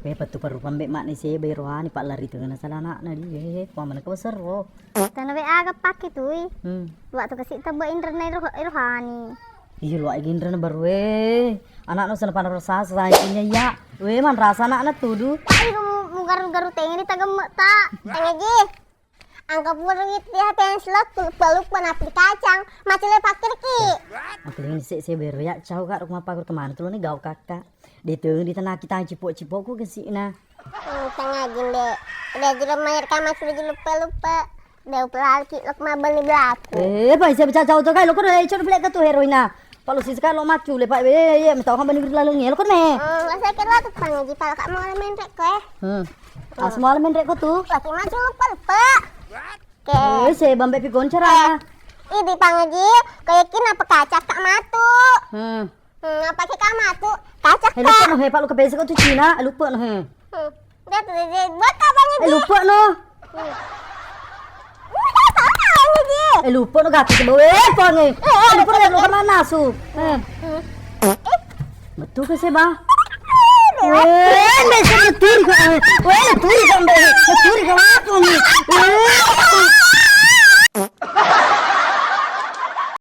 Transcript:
pe patu paru pambek mak ni se beroani pak lari tu kana salana na di mana ka besero. Tanah aga pakai tuh. Waktu kasih tabu internet rohani. Iya lu lagi internet baru anak nu sana pandang rasa sayangnya ya. Man rasa anak tuh du. Ayo mu garu tengah di tagam tak. Tengah ji. Angka purungit di HP yang slot peluk penapli kacang. Macam le pakir ki. Aku ingin se beru ya cau kak rumah pakur kemana tuh nih gau kakak. Di tanah kita cipok ku kesih na. Tengah jinde. Udah jero mayar kamar sudah lupa. Udah pelal ki lok mabel ni belaku. Pak saya baca cau tu kai lo kau dah icon pelak tu heroina. Kalau sih sekarang lo macu le pak mentau kan banding lalu ngel lo kau ne. Saya kira tu pangaji pal kak mau main rek ko. Semua main rek ko tu. Laki maju lupa. Saya bambe pigon cara. Ini pangaji kayak kina pekacak tak matu. Apa ke kamatu? Kacak tak. Lupa no pak lo kepesi kau tu Cina lupa no Dia tu buat kabarnya ji. lupa no. Lupa no gati ke bawah pon lupa no lo kemana su. Betul ke sih bah? Betul kan